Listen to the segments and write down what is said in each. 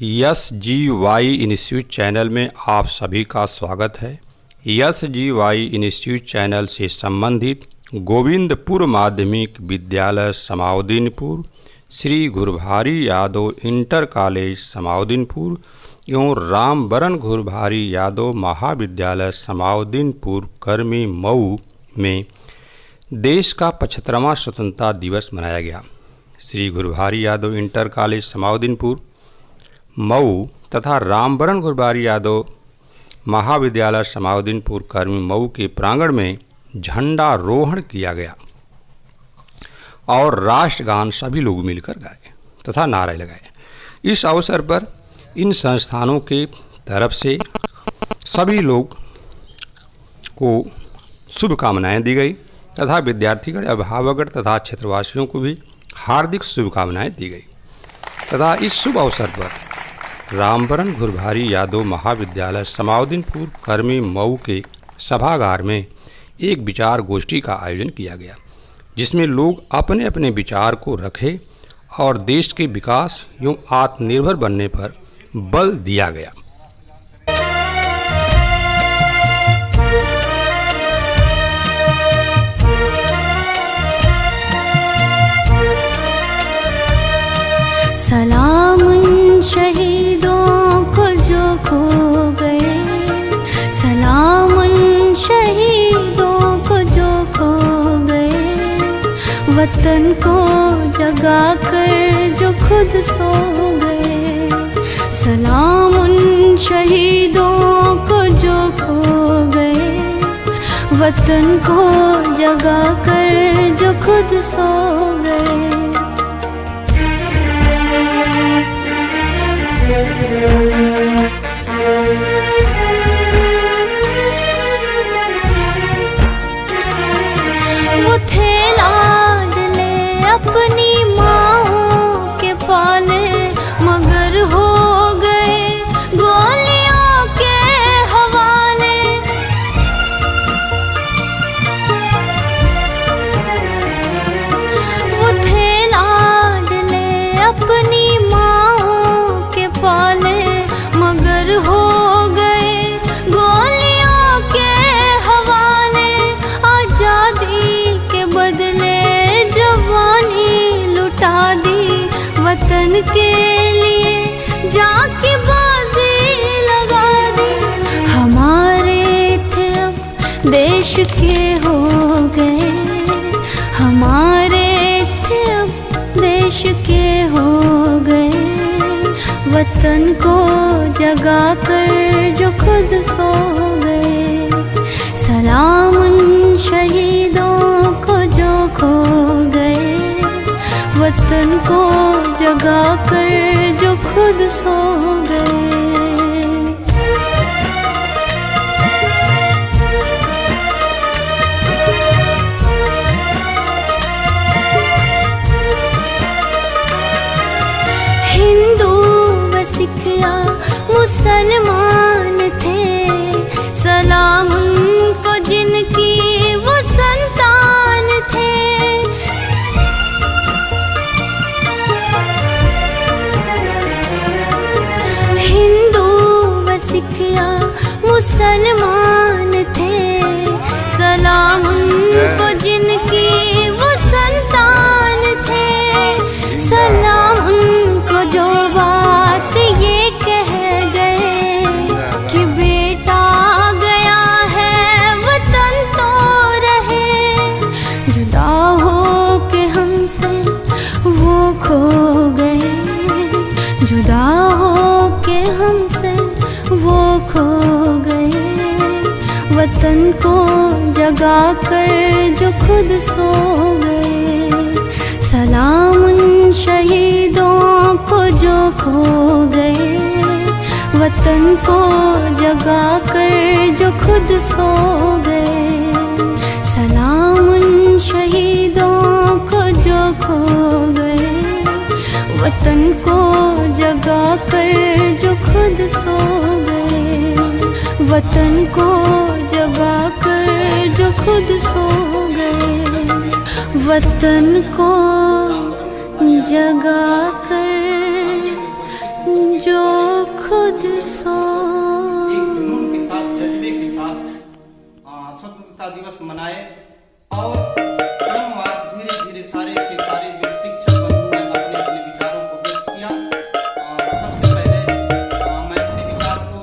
SGY institute channel में आप सभी का स्वागत है। SGY इंस्टीट्यूट चैनल से संबंधित गोविंदपुर माध्यमिक विद्यालय समाउद्दीनपुर, श्री गुरभारी यादव इंटर कॉलेज समाउद्दीनपुर एवं रामबरन गुरभारी यादव महाविद्यालय समाउद्दीनपुर कर्मी मऊ में देश का 75वां स्वतंत्रता दिवस मनाया गया। श्री गुरभारी यादव इंटर कॉलेज समाउद्दीनपुर मऊ तथा रामबरन गुरभारी यादव महाविद्यालय समाउद्दीनपुर कर्मी मऊ के प्रांगण में झंडारोहण किया गया और राष्ट्रगान सभी लोग मिलकर गाए तथा नारे लगाए। इस अवसर पर इन संस्थानों के तरफ से सभी लोग को शुभकामनाएं दी गई तथा विद्यार्थीगण, अभिभावकगण तथा क्षेत्रवासियों को भी हार्दिक शुभकामनाएं दी गई तथा इस शुभ अवसर पर रामबरन गुरभारी यादव महाविद्यालय समाउद्दीनपुर कर्मी मऊ के सभागार में एक विचार गोष्ठी का आयोजन किया गया, जिसमें लोग अपने अपने विचार को रखे और देश के विकास एवं आत्मनिर्भर बनने पर बल दिया गया। सलाम उन शहीदों को जो खो गए, सलाम उन शहीदों को जो खो गए, वतन को जगा कर जो खुद सो गए। सलाम उन शहीदों को जो खो गए, वतन को जगा कर जो खुद सो गए। वो थे लाडले अपनी माँओं के पाले, मगर हो गए गोलियों के हवाले। वो थे लाडले अपनी माँओं के पाले, मगर हो गए गोलियों के हवाले। आज़ादी के बदले जवानी लुटा दी, वतन के लिए जाके बाजी लगा दी। हमारे थे अब देश के हो गए, हमारे थे अब देश के हो गए, वतन को जगा कर जो खुद सो गए। सलाम उन शहीदों को जो खो गए, वतन को जगा कर जो खुद सो गए। सिख या मुसलमान थे, सलाम उनको जिनकी वो संतान थे। हिंदू व सिख या मुसलमान थे, सलाम उनको जिनकी वो संतान थे। सलाम उनको जो बात ये कह गए कि बेटा गया है वतन तो रहे। जुदा हो के हमसे वो खो गए, जुदा हो के हमसे वो खो गए, वतन को जगा कर जो खुद सो गए। सलाम उन शहीदों को जो खो गए, वतन को जगा कर जो खुद सो गए। सलाम उन शहीदों को जो खो गए, वतन को जगा कर जो खुद सो गए। वतन को जगा कर जो खुद सो गए, वतन को जगा कर जो खुद सो। एक जुनून के साथ, जज्बे के साथ स्वतंत्रता दिवस मनाए और क्रमवार धीरे धीरे सारे के सारे जो शिक्षक बंधु हैं अपने अपने विचारों को व्यक्त किया। सबसे पहले मैं अपने विचार को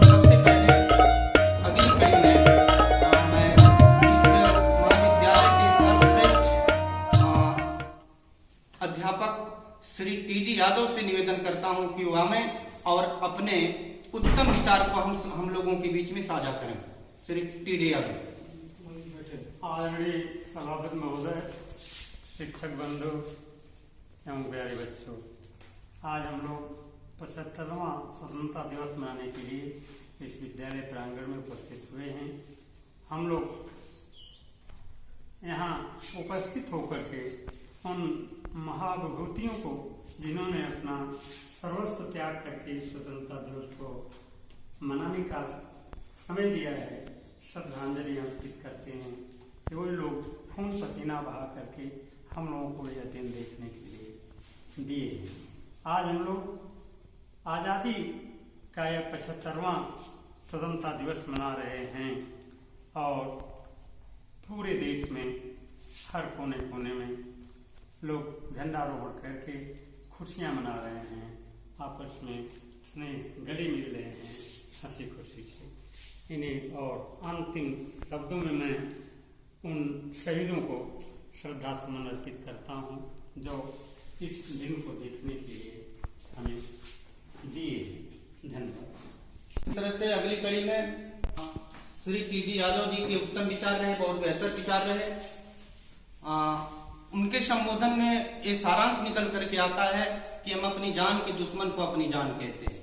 सबसे पहले अगली कड़ी में मैं इस महाविद्यालय के सर्वश्रेष्ठ अध्यापक श्री टी.डी. यादव से निवेदन करता हूं कि वह हमें और अपने उत्तम विचार को हम लोगों के बीच में साझा करें। श्री टी.डी. यादव। आदरणीय सभापति महोदय, शिक्षक बंधु एवं प्यारे बच्चों, आज हम लोग 75वां स्वतंत्रता दिवस मनाने के लिए इस विद्यालय प्रांगण में उपस्थित हुए हैं। हम लोग यहाँ उपस्थित होकर के उन महाविभूतियों को, जिन्होंने अपना सर्वस्व त्याग करके स्वतंत्रता दिवस को मनाने का समय दिया है, श्रद्धांजलि अर्पित करते हैं कि वो लोग खून पसीना बहा करके हम लोगों को यह दिन देखने के लिए दिए हैं। आज हम लोग आज़ादी का यह 75वां स्वतंत्रता दिवस मना रहे हैं और पूरे देश में हर कोने कोने में लोग झंडारोहण करके खुशियाँ मना रहे हैं, आपस में स्नेह गले मिल रहे हैं हंसी खुशी से। इन्हें और अंतिम शब्दों में मैं उन शहीदों को श्रद्धा सुमन अर्पित करता हूँ जो इस दिन को देखने के लिए हमें दिए। धन्यवाद। इस तरह से अगली कड़ी में श्री टी.डी. यादव जी के उत्तम विचार रहे, बहुत बेहतर विचार रहे। उनके संबोधन में ये सारांश निकल करके आता है कि हम अपनी जान के दुश्मन को अपनी जान कहते हैं।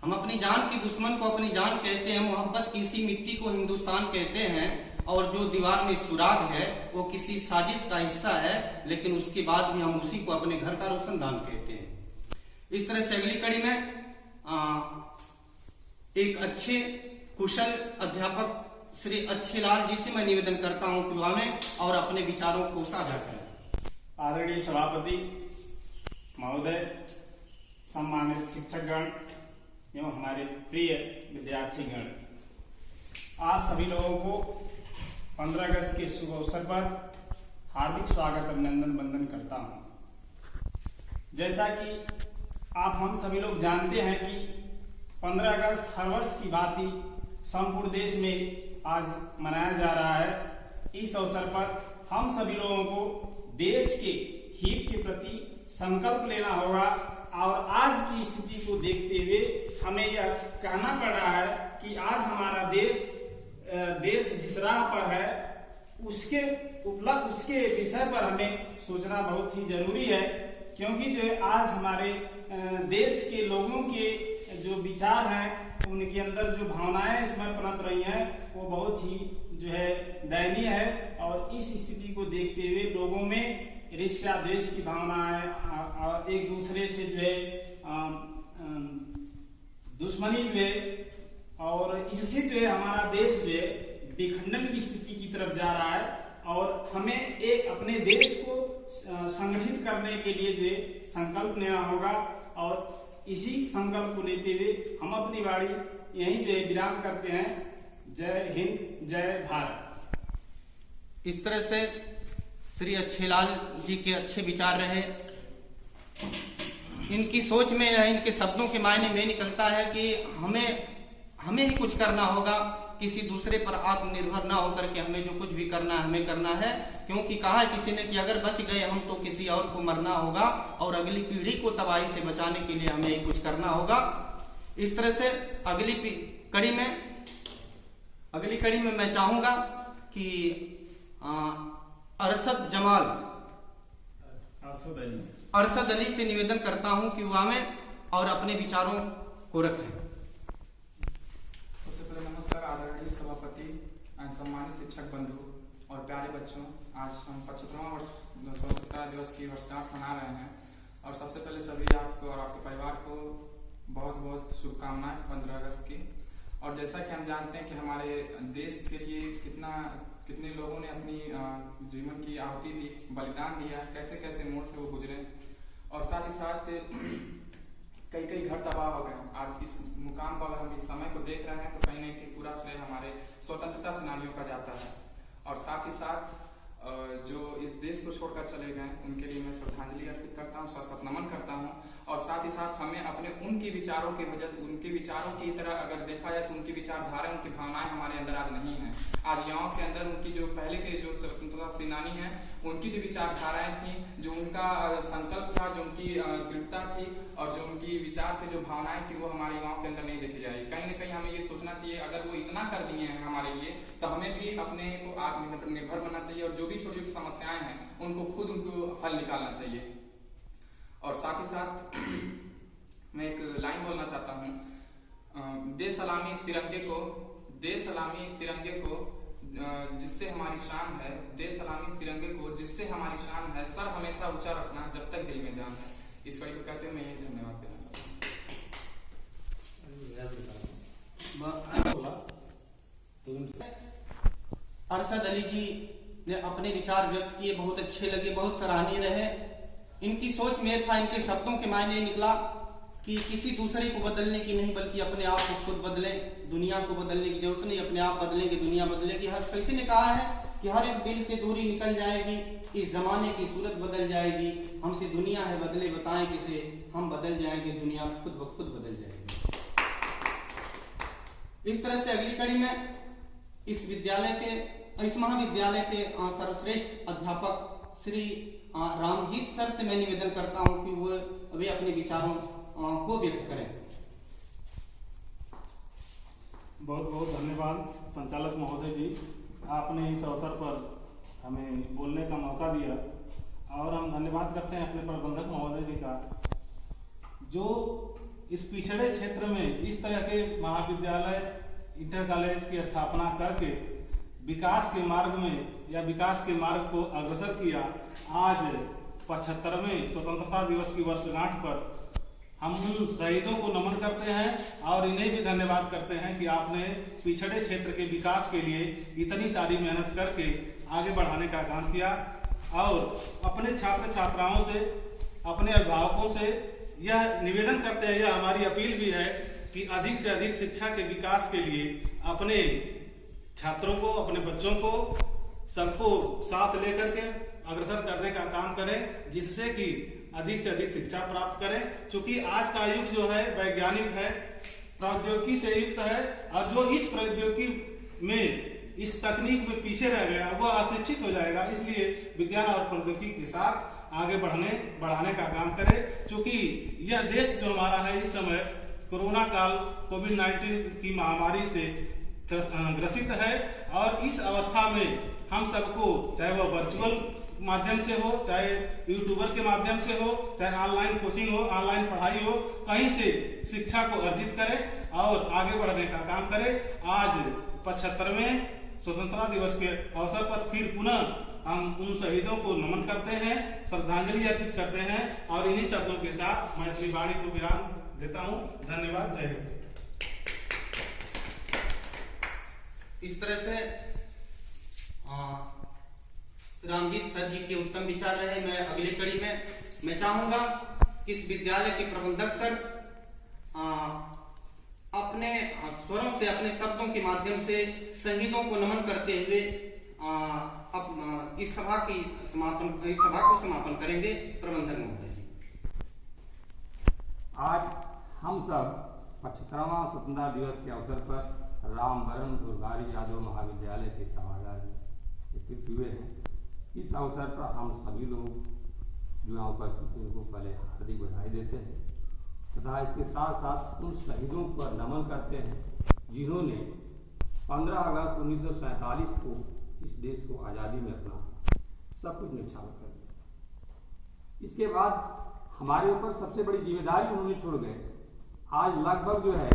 हम अपनी जान के दुश्मन को अपनी जान कहते हैं। मोहब्बत की इसी मिट्टी को हिंदुस्तान कहते हैं और जो दीवार में सुराग है वो किसी साजिश का हिस्सा है, लेकिन उसके बाद भी हम उसी को अपने घर का रोशनदान कहते हैं। इस तरह से अगली कड़ी में एक अच्छे कुशल अध्यापक श्री अच्छेलाल जी से मैं निवेदन करता हूं कि वह हमें और अपने विचारों को साझा करें। आदरणीय सभापति महोदय, सम्मानित शिक्षकगण एवं हमारे प्रिय विद्यार्थीगण, आप सभी लोगों को 15 अगस्त के शुभ अवसर पर हार्दिक स्वागत अभिनंदन वंदन करता हूं। जैसा कि आप हम सभी लोग जानते हैं कि 15 अगस्त हर वर्ष की भांति संपूर्ण देश में आज मनाया जा रहा है। इस अवसर पर हम सभी लोगों को देश के हित के प्रति संकल्प लेना होगा और आज की स्थिति को देखते हुए हमें यह कहना पड़ रहा है कि आज हमारा देश जिस राह पर है उसके विषय पर हमें सोचना बहुत ही जरूरी है, क्योंकि जो है आज हमारे देश के लोगों के जो विचार हैं, उनके अंदर जो भावनाएं इसमें पनप रही हैं, वो बहुत ही जो है दयनीय है। और इस स्थिति को देखते हुए लोगों में ईर्ष्या द्वेष की भावना है, एक दूसरे से जो है दुश्मनी जो है, और इससे जो है हमारा देश जो है विखंडन की स्थिति की तरफ जा रहा है। और हमें एक अपने देश को संगठित करने के लिए जो है संकल्प लेना होगा और इसी संकल्प को लेते हुए हम अपनी वाणी यहीं जो है विराम करते हैं। जय हिंद, जय भारत। इस तरह से श्री अच्छेलाल जी के अच्छे विचार रहे। इनकी सोच में या इनके शब्दों के मायने में निकलता है कि हमें ही कुछ करना होगा, किसी दूसरे पर आत्मनिर्भर ना होकर के हमें जो कुछ भी करना है हमें करना है। क्योंकि कहा है किसी ने कि अगर बच गए हम तो किसी और को मरना होगा और अगली पीढ़ी को तबाही से बचाने के लिए हमें ही कुछ करना होगा। इस तरह से अगली कड़ी में मैं चाहूंगा कि अरशद अली से निवेदन करता हूं कि वह हमें और अपने विचारों को रखें। सबसे पहले नमस्कार आदरणीय सभापति, सम्मानित शिक्षक बंधु और प्यारे बच्चों। आज हम 75वां स्वतंत्रता दिवस की वर्षगांठ मना रहे हैं और सबसे पहले सभी आपको और आपके परिवार को बहुत बहुत शुभकामनाएं 15 अगस्त की। और जैसा कि हम जानते हैं कि हमारे देश के लिए कितने लोगों ने अपनी जीवन की आहुति दी, बलिदान दिया, कैसे कैसे मोड़ से वो गुजरे। और साथ ही साथ कई कई घर तबाह हो गए। आज इस मुकाम को अगर हम इस समय को देख रहे हैं तो कहीं ना कहीं पूरा श्रेय हमारे स्वतंत्रता सेनानियों का जाता है। और साथ ही साथ जो इस देश को छोड़कर चले गए उनके लिए मैं श्रद्धांजलि अर्पित करता हूँ, सशक्त नमन करता हूँ। और साथ ही साथ हमें अपने उनके विचारों के वजह, उनके विचारों की तरह अगर देखा जाए तो उनकी विचारधारा, उनकी भावनाएं हमारे अंदर आज नहीं है। आज युवाओं के अंदर उनकी जो पहले के जो स्वतंत्रता सेनानी हैं उनकी जो विचारधाराएं थी, जो उनका संकल्प था, जो उनकी दृढ़ता थी और जो उनकी विचार के जो भावनाएं थी वो हमारे युवाओं के अंदर नहीं देखी जाएगी। कहीं ना कहीं हमें ये सोचना चाहिए, अगर वो इतना कर दिए हैं हमारे लिए तो हमें भी अपने को आत्मनिर्भर बनना चाहिए और जो भी छोटी छोटी समस्याएं हैं उनको खुद उनको हल निकालना चाहिए। और साथ ही साथ मैं एक लाइन बोलना चाहता हूँ, दे सलामी इस तिरंगे को, दे सलामी इस तिरंगे को जिससे हमारी शान है, दे सलामी इस तिरंगे को जिससे हमारी शान है, सर हमेशा ऊंचा रखना जब तक दिल में जान है। इस कड़ी को कहते हुए मैं ये धन्यवाद देना चाहता हूँ। अरशद अली जी ने अपने विचार व्यक्त किए, बहुत अच्छे लगे, बहुत सराहनीय रहे। इनकी सोच में था, इनके शब्दों के मायने निकला कि किसी दूसरे को बदलने की नहीं बल्कि अपने आप को खुद बदलें। दुनिया को बदलने की जरूरत नहीं, अपने आप बदलेंगे दुनिया बदलेगी। हर किसी ने कहा है कि हर एक दिल से दूरी निकल जाएगी, इस जमाने की सूरत बदल जाएगी। हमसे दुनिया है बदले बताएं किसे, हम बदल जाएंगे दुनिया खुद ब खुद बदल जाएगी। इस तरह से अगली कड़ी में इस महाविद्यालय के सर्वश्रेष्ठ अध्यापक श्री रामजीत सर से मैं निवेदन करता हूं कि वे अपने विचारों को व्यक्त करें। बहुत बहुत धन्यवाद संचालक महोदय जी, आपने इस अवसर पर हमें बोलने का मौका दिया। और हम धन्यवाद करते हैं अपने प्रबंधक महोदय जी का, जो इस पिछड़े क्षेत्र में इस तरह के महाविद्यालय इंटर कॉलेज की स्थापना करके विकास के मार्ग में या विकास के मार्ग को अग्रसर किया। आज 75वें स्वतंत्रता दिवस की वर्षगांठ पर हम उन शहीदों को नमन करते हैं और इन्हें भी धन्यवाद करते हैं कि आपने पिछड़े क्षेत्र के विकास के लिए इतनी सारी मेहनत करके आगे बढ़ाने का काम किया। और अपने छात्र छात्राओं से, अपने अभिभावकों से यह निवेदन करते हैं, यह हमारी अपील भी है कि अधिक से अधिक शिक्षा के विकास के लिए अपने छात्रों को, अपने बच्चों को, सबको साथ लेकर के अग्रसर करने का काम करें, जिससे कि अधिक से अधिक शिक्षा प्राप्त करें। क्योंकि आज का युग जो है वैज्ञानिक है, प्रौद्योगिकी से युक्त है, और जो इस प्रौद्योगिकी में, इस तकनीक में पीछे रह गया वह अशिक्षित हो जाएगा। इसलिए विज्ञान और प्रौद्योगिकी के साथ आगे बढ़ाने का काम करें। क्योंकि यह देश जो हमारा है इस समय कोरोना काल, कोविड-19 की महामारी से ग्रसित है। और इस अवस्था में हम सबको, चाहे वह वर्चुअल माध्यम से हो, चाहे यूट्यूबर के माध्यम से हो, चाहे ऑनलाइन कोचिंग हो, ऑनलाइन पढ़ाई हो, कहीं से शिक्षा को अर्जित करें और आगे बढ़ने का काम करें। आज 75वें स्वतंत्रता दिवस के अवसर पर फिर पुनः हम उन शहीदों को नमन करते हैं, श्रद्धांजलि अर्पित करते हैं। और इन्हीं शब्दों के साथ मैं अपनी वाणी को विराम देता हूँ। धन्यवाद। जय हिंद। इस तरह से रामजीत सर जी के उत्तम विचार रहे। मैं अगली कड़ी में मैं चाहूंगा कि इस विद्यालय के प्रबंधक सर अपने स्वरों से, अपने शब्दों के माध्यम से शहीदों को नमन करते हुए इस सभा को समापन करेंगे। प्रबंधक महोदय जी। आज हम सब 75वां स्वतंत्रता दिवस के अवसर पर रामवरण दुर्गारी यादव महाविद्यालय के सभागार में एकत्रित हुए हैं। इस अवसर पर हम सभी लोग जो यहाँ उपस्थित हैं उनको पहले हार्दिक बधाई देते हैं तथा इसके साथ साथ उन शहीदों पर नमन करते हैं जिन्होंने 15 अगस्त 1947 को इस देश को आज़ादी में अपना सब कुछ न्यौछावर कर दिया। इसके बाद हमारे ऊपर सबसे बड़ी जिम्मेदारी उन्होंने छोड़ गए। आज लगभग जो है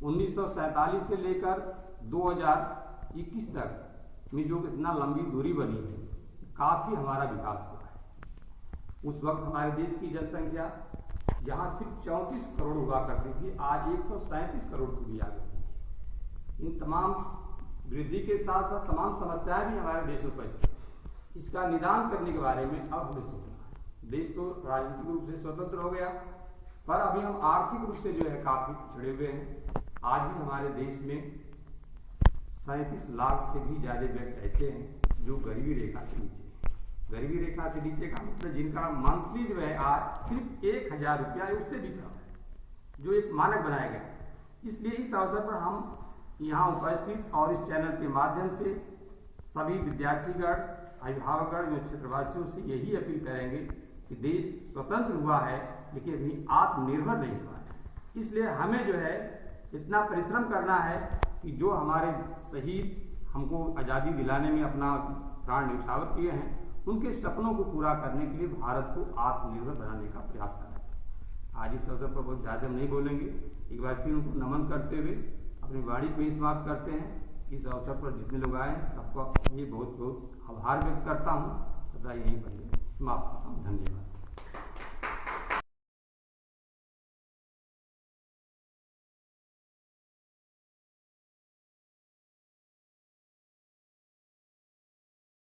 1947 से लेकर 2021 तक में जो इतना लंबी दूरी बनी है, काफ़ी हमारा विकास हुआ है। उस वक्त हमारे देश की जनसंख्या जहाँ सिर्फ 34 करोड़ हुआ करती थी, आज 137 करोड़ से भी आ गई है। इन तमाम वृद्धि के साथ साथ तमाम समस्याएं भी हमारे देश में उपस्थित। इसका निदान करने के बारे में अब हमें सोचना है। देश तो राजनीतिक रूप से स्वतंत्र हो गया पर अभी हम आर्थिक रूप से जो है काफी पिछड़े हुए हैं। आज भी हमारे देश में 37 लाख से भी ज्यादा व्यक्ति ऐसे हैं जो गरीबी रेखा से नीचे हैं। गरीबी रेखा से नीचे का मतलब जिनका मंथली जो है आज सिर्फ 1000 रुपया उससे भी कम है, जो एक मानक बनाया गया। इसलिए इस अवसर पर हम यहाँ उपस्थित और इस चैनल के माध्यम से सभी विद्यार्थीगण, अभिभावकगण एवं क्षेत्रवासियों से यही अपील करेंगे कि देश स्वतंत्र हुआ है लेकिन अभी आत्मनिर्भर नहीं हुआ है। इसलिए हमें जो है इतना परिश्रम करना है कि जो हमारे शहीद हमको आज़ादी दिलाने में अपना प्राण न्यौछावर किए हैं, उनके सपनों को पूरा करने के लिए भारत को आत्मनिर्भर बनाने का प्रयास करना चाहिए। आज इस अवसर पर बहुत ज़्यादा नहीं बोलेंगे, एक बार फिर उनको नमन करते हुए अपनी वाणी को समाप्त करते हैं। इस अवसर पर जितने लोग आए हैं सबका ये बहुत बहुत आभार व्यक्त करता हूँ तथा यहीं पर समाप्त करता हूँ। धन्यवाद।